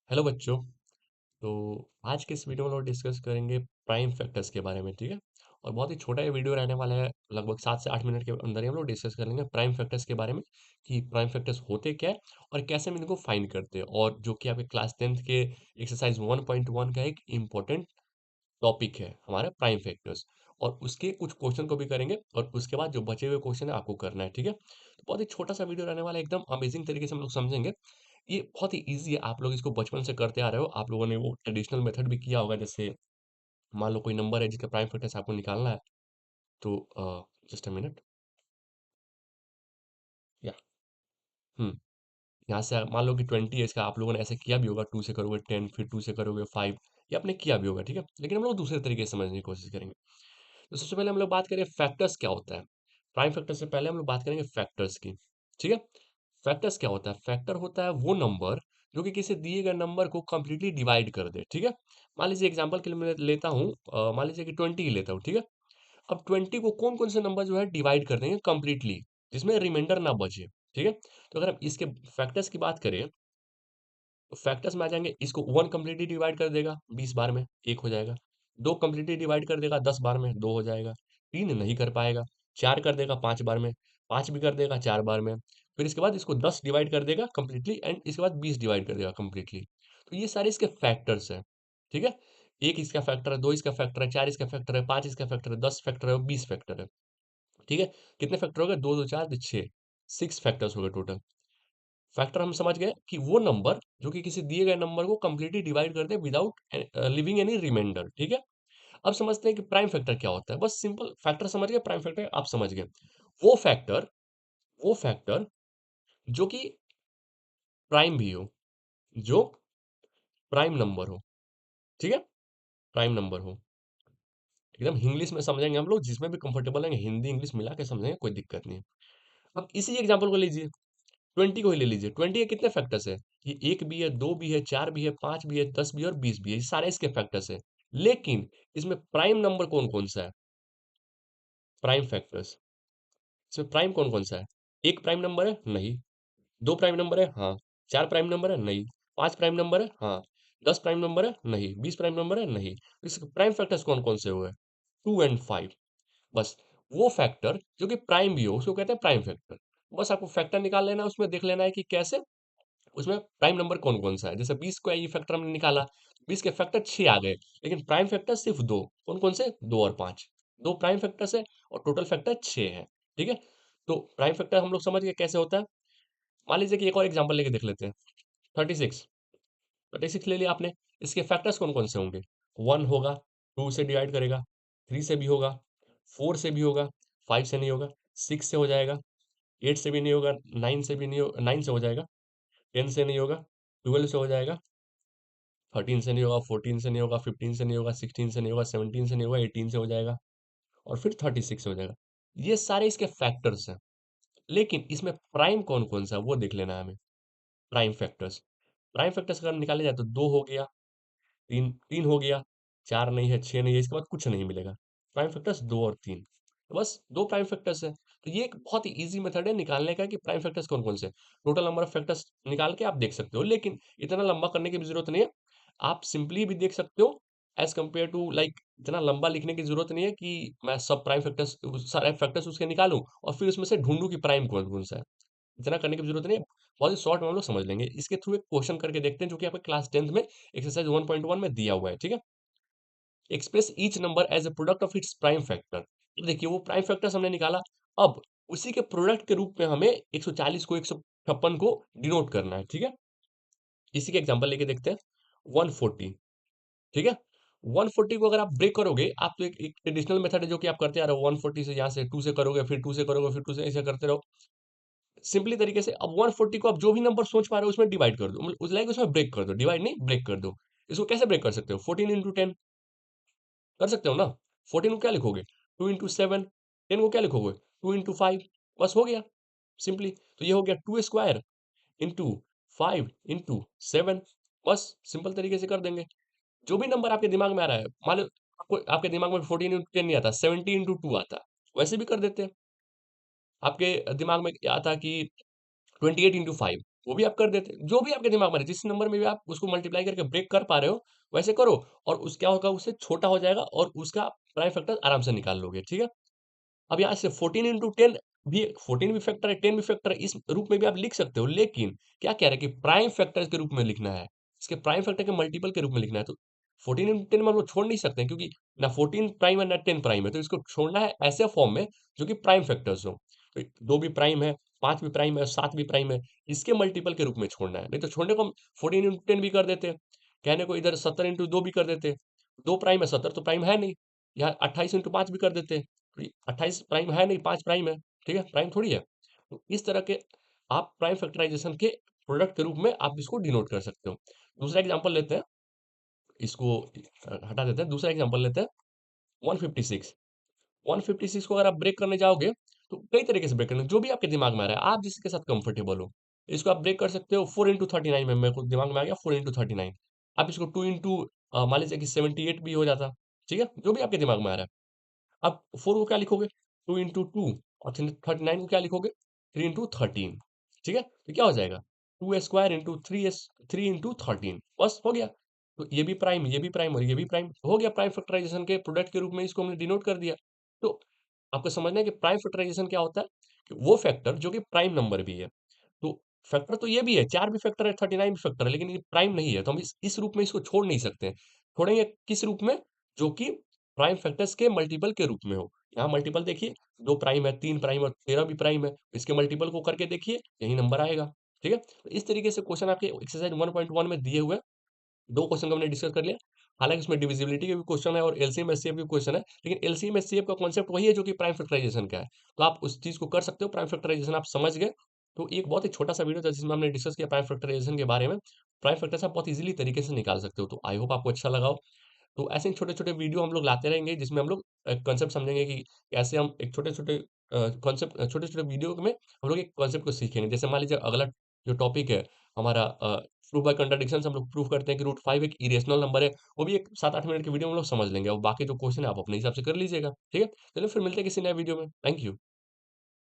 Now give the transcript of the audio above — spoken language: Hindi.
हेलो बच्चों। तो आज के इस वीडियो में लोग डिस्कस करेंगे प्राइम फैक्टर्स के बारे में, ठीक है। और बहुत ही छोटा ये वीडियो रहने वाला है, लगभग 7 से 8 मिनट के अंदर ही हम लोग डिस्कस कर लेंगे प्राइम फैक्टर्स के बारे में कि प्राइम फैक्टर्स होते क्या है और कैसे हम इनको फाइंड करते हैं, और जो कि आपके क्लास 10th के एक्सरसाइज 1.1 का एक इम्पोर्टेंट टॉपिक है हमारा प्राइम फैक्टर्स। और उसके कुछ क्वेश्चन को भी करेंगे और उसके बाद जो बचे हुए क्वेश्चन है आपको करना है, ठीक है। तो बहुत ही छोटा सा वीडियो रहने वाला है, एकदम अमेजिंग तरीके से हम लोग समझेंगे। ये बहुत ही ईज़ी है, आप लोग इसको बचपन से करते आ रहे हो, आप लोगों ने वो ट्रेडिशनल मेथड भी किया होगा। जैसे मान लो कोई नंबर है जिसका प्राइम फैक्टर्स आपको निकालना है, तो जस्ट अ मिनट। या हुँ, यहाँ से मान लो कि 20 है इसका, आप लोगों ने ऐसे किया भी होगा, 2 से करोगे 10, फिर 2 से करोगे 5, ये आपने किया भी होगा, ठीक है? लेकिन हम लोग दूसरे तरीके से समझने की कोशिश करेंगे। तो सबसे पहले हम लोग बात करें फैक्टर्स क्या होता है। प्राइम फैक्टर से पहले हम लोग बात करेंगे फैक्टर्स की, ठीक है। फैक्टर्स क्या होता है? फैक्टर होता है वो नंबर जो कि किसी दिए गए नंबर को कंप्लीटली डिवाइड कर दे, ठीक है। मान लीजिए एग्जांपल के लिए मैं लेता हूँ, मान लीजिए कि 20 ही लेता हूँ, ठीक है। अब 20 को कौन कौन से नंबर जो है डिवाइड कर देंगे कंप्लीटली, जिसमें रिमाइंडर ना बचे, ठीक है। तो अगर हम इसके फैक्टर्स की बात करें, तो फैक्टर्स में आ जाएंगे। इसको 1 कंप्लीटली डिवाइड कर देगा 20 बार में, 1 हो जाएगा। 2 कंप्लीटली डिवाइड कर देगा 10 बार में, 2 हो जाएगा। 3 नहीं कर पाएगा। 4 कर देगा 5 बार में, 5 भी कर देगा 4 बार में। फिर इसके बाद इसको 10 डिवाइड कर देगा कंप्लीटली, एंड इसके बाद 20 डिवाइड कर देगा कंप्लीटली। तो ये सारे इसके फैक्टर्स हैं, ठीक है। 1 इसका फैक्टर है, 2 इसका फैक्टर है, 4 इसका फैक्टर है, 5 इसका फैक्टर है, 10 फैक्टर है और 20 फैक्टर है, ठीक है। कितने फैक्टर हो गए? 2, 2, 4, 6, 6 फैक्टर्स हो गए टोटल। फैक्टर हम समझ गए कि वो नंबर जो कि किसी दिए गए नंबर को कंप्लीटली डिवाइड कर दे विदाउट लिविंग एनी रिमाइंडर, ठीक है। अब समझते हैं कि प्राइम फैक्टर क्या होता है। बस सिंपल फैक्टर समझ गए, प्राइम फैक्टर आप समझ गए। वो फैक्टर वो फैक्टर जो कि प्राइम भी हो, जो प्राइम नंबर हो, ठीक है। प्राइम नंबर हो, एकदम इंग्लिश में समझेंगे हम लोग, जिसमें भी कंफर्टेबल है, हिंदी इंग्लिश मिला के समझेंगे, कोई दिक्कत नहीं है। अब इसी एग्जांपल को लीजिए, 20 को ही ले लीजिए। 20 के कितने फैक्टर्स है? ये 1 भी है, 2 भी है, 4 भी है, 5 भी है, 10 भी है और 20 भी है। ये सारे इसके फैक्टर्स है। लेकिन इसमें प्राइम नंबर कौन-कौन सा है? Prime factors. इसमें प्राइम कौन-कौन सा है? 1 प्राइम नंबर है? नहीं। 2 प्राइम नंबर है? हाँ। 4 प्राइम नंबर है? नहीं। 5 प्राइम नंबर है? हाँ। 10 प्राइम नंबर है? नहीं। 20 प्राइम नंबर है? नहीं। इसके प्राइम फैक्टर्स कौन-कौन से हुए? 2 एंड 5। बस वो फैक्टर जो कि प्राइम भी हो, उसको कहते हैं प्राइम फैक्टर। बस आपको फैक्टर निकाल लेना है, उसमें देख लेना है कि कैसे, उसमें प्राइम नंबर कौन-कौन सा है। जैसे 20 का ये फैक्टर हमने निकाला, 20 के फैक्टर 6 आ गए, लेकिन प्राइम फैक्टर सिर्फ 2। कौन-कौन से? 2 और 5। 2 प्राइम फैक्टर्स है और टोटल फैक्टर 6 है, ठीक है? तो प्राइम फैक्टर हम लोग समझ गए कैसे होता है। मान लीजिए कि एक और एग्जांपल लेके देख लेते हैं। 36, 36 ले लिया आपने, इसके फैक्टर्स कौन-कौन से होंगे? 1 होगा, 2 से डिवाइड करेगा, 3 से भी होगा, 4 से भी होगा, 5 से नहीं होगा, 6 से हो जाएगा, 8 से भी नहीं होगा, 9 से भी नहीं हो 9 से हो जाएगा, 10 से नहीं होगा, 12 से हो जाएगा, 13 से नहीं होगा, 14 से नहीं होगा, 15 से नहीं होगा, 16 से नहीं होगा, 17 से नहीं होगा, 18 से हो जाएगा और फिर 36 से हो जाएगा। ये सारे इसके फैक्टर्स हैं। लेकिन इसमें प्राइम कौन-कौन सा है वो देख लेना है हमें। Prime factors. प्राइम फैक्टर्स अगर निकाले जाए तो 2 हो गया, 3 3 हो गया, 4 नहीं है, 6 नहीं है, इसके बाद कुछ नहीं मिलेगा। प्राइम फैक्टर्स 2 और 3। तो बस 2 प्राइम फैक्टर्स हैं। तो ये एक बहुत ही ईज़ी मेथड है निकालने का कि प्राइम फैक्टर्स कौन-कौन से हैं। टोटल नंबर ऑफ फैक्टर्स निकाल के आप देख सकते हो, लेकिन इतना लंबा करने की भी ज़रूरत नहीं है। आप सिंपली भी देख सकते हो, एज़ कम्पेयर टू लाइक इतना लंबा लिखने की ज़रूरत नहीं है कि मैं सब प्राइम फैक्टर्स सारे फैक्टर्स उसके निकालूँ और फिर उसमें से ढूँढूँ कि प्राइम कौन-कौन सा है। इतना करने की ज़रूरत नहीं है, बहुत ही शॉर्ट में हम लोग समझ लेंगे। इसके थ्रू एक क्वेश्चन करके देखते हैं जो कि आपके क्लास 10th में एक्सरसाइज 1.1 में दिया हुआ है, ठीक है? Express each number as a product of its prime factor. तो देखिए वो प्राइम फैक्टर्स हमने निकाला, अब उसी के प्रोडक्ट के रूप में हमें 140 को 156 को डिनोट करना है, ठीक है? इसी का एग्जांपल लेके देखते हैं, 140, ठीक है? 140 को अगर आप ब्रेक करोगे, आप तो एक एक ट्रेडिशनल मेथड है जो कि आप करते आ रहे हो, 140 से यहाँ से 2 से करोगे, फिर 2 से करोगे, फिर 2 से ऐसे करते रहो। सिंपली तरीके से अब 140 को आप जो भी नंबर सोच पा रहे हो उसमें डिवाइड कर दो, मतलब उस लाइक उसमें ब्रेक कर दो, डिवाइड नहीं ब्रेक कर दो। इसको कैसे ब्रेक कर सकते हो? 14 इंटू 10 कर सकते हो ना। 14 को क्या लिखोगे? 2 इंटू 7। 10 को क्या लिखोगे? 2 इंटू 5। बस हो गया सिंपली। तो ये हो गया 2 स्क्वायर इंटू 5 इंटू 7। बस सिंपल तरीके से कर देंगे। जो भी नंबर आपके दिमाग में आ रहा है, मान लो आपको आपके दिमाग में 14 इंटू 10 नहीं आता, 70 इंटू 2 आता, वैसे भी कर देते हैं। आपके दिमाग में क्या आता कि 28 इंटू 5, वो भी आप कर देते। जो भी आपके दिमाग में रहे, जिस नंबर में भी आप उसको मल्टीप्लाई करके ब्रेक कर पा रहे हो, वैसे करो और उस क्या होगा उससे छोटा हो जाएगा और उसका प्राइम फैक्टर आराम से निकाल लोगे, ठीक है? अब यहाँ से 14 इंटू 10 भी 14 भी फैक्टर है, 10 भी फैक्टर है, इस रूप में भी आप लिख सकते हो। लेकिन क्या कह रहा है कि प्राइम फैक्टर के रूप में लिखना है। इसके प्राइम फैक्टर के मल्टीपल के रूप में लिखना है। तो 14 इंटू 10 में हम लोग छोड़ नहीं सकते हैं क्योंकि ना 14 प्राइम है ना 10 प्राइम है। तो इसको छोड़ना है ऐसे फॉर्म में जो कि प्राइम फैक्टर्स हो। तो 2 भी प्राइम है, 5 भी प्राइम है, 7 भी प्राइम है। इसके मल्टीपल के रूप में छोड़ना है। नहीं तो छोड़ने को हम 14 इंटू 10 भी कर देते हैं। कहने को इधर 70 इंटू 2 भी कर देते हैं। 2 प्राइम है, 70 तो प्राइम है नहीं। यहाँ 28 इंटू 5 भी कर देते हैं। तो ये 28 प्राइम है नहीं, 5 प्राइम है, ठीक है? प्राइम थोड़ी है। तो इस तरह के आप प्राइम फैक्टराइज़ेशन के प्रोडक्ट के रूप में आप इसको डिनोट कर सकते हो। दूसरा एग्ज़ाम्पल लेते हैं, इसको हटा देते हैं, दूसरा एग्ज़ाम्पल लेते हैं 156। 156 को अगर आप ब्रेक करने जाओगे, तो कई तरीके से ब्रेक करना जो भी आपके दिमाग में आ रहा है, आप जिसके साथ कंफर्टेबल हो। इसको आप ब्रेक कर सकते हो 4 इंटू 39 में, मेरे को दिमाग में आ गया 4 इंटू 39। आप इसको 2 इंटू मान लीजिए कि 78 भी हो जाता, ठीक है? जो भी आपके दिमाग में आ रहा है। अब 4 को क्या लिखोगे? 2 इंटू 2 और 39 को क्या लिखोगे? 3 इंटू 13, ठीक है? तो क्या हो जाएगा? 2 स्क्वायर इंटू 3 इंटू 13 बस हो गया। तो ये भी प्राइम, ये भी प्राइम और ये भी प्राइम। हो गया प्राइम फैक्टराइज़ेशन के प्रोडक्ट के रूप में इसको हमने डिनोट कर दिया। तो आपको समझना है कि प्राइम फैक्टराइज़ेशन क्या होता है? कि वो फैक्टर जो कि प्राइम नंबर भी है। तो फैक्टर तो ये भी है, 4 भी फैक्टर है, 39 भी फैक्टर है, लेकिन ये प्राइम नहीं है, तो हम इस रूप में इसको छोड़ नहीं सकते हैं। छोड़ेंगे किस रूप में? जो कि प्राइम फैक्टर्स के मल्टीपल के रूप में हो। यहाँ मल्टीपल देखिए 2 प्राइम है, 3 प्राइम और 13 भी प्राइम है। इसके मल्टीपल को करके देखिए, यही नंबर आएगा। ठीक है? तो इस तरीके से क्वेश्चन आपके एक्सरसाइज 1.1 में दिए हुए हैं। 2 क्वेश्चन को हमने डिस्कस कर लिया। हालाँकि उसमें डिविजिबिलिटी के भी क्वेश्चन है और एलसीएम एचसीएफ के क्वेश्चन है, लेकिन एलसीएम एचसीएफ का कॉन्सेप्ट वही है जो कि प्राइम फैक्टराइज़ेशन का है। तो आप उस चीज़ को कर सकते हो, प्राइम फैक्टराइज़ेशन आप समझ गए। तो एक बहुत ही छोटा-सा वीडियो था जिसमें हमने डिस्कस किया प्राइम फैक्टराइज़ेशन के बारे में। प्राइम फैक्टर्स आप बहुत ईज़िली तरीके से निकाल सकते हो। तो आई होप आपको अच्छा लगा हो। तो ऐसे ही छोटे-छोटे वीडियो हम लोग लाते रहेंगे जिसमें हम लोग कॉन्सेप्ट समझेंगे कि कैसे हम एक छोटे-छोटे कॉन्सेप्ट छोटे-छोटे वीडियो में हम लोग एक कॉन्सेप्ट को सीखेंगे। जैसे मान लीजिए अगला जो टॉपिक है हमारा प्रूफ बाय कॉन्ट्रडिक्शंस हम लोग प्रूफ करते हैं कि रूट 5 एक इरेशनल नंबर है। वो भी एक 7-8 मिनट की वीडियो में हम लोग समझ लेंगे और बाकी जो क्वेश्चन है आप अपने हिसाब से कर लीजिएगा। ठीक है? चलिए फिर मिलते हैं किसी नए वीडियो में। Thank you.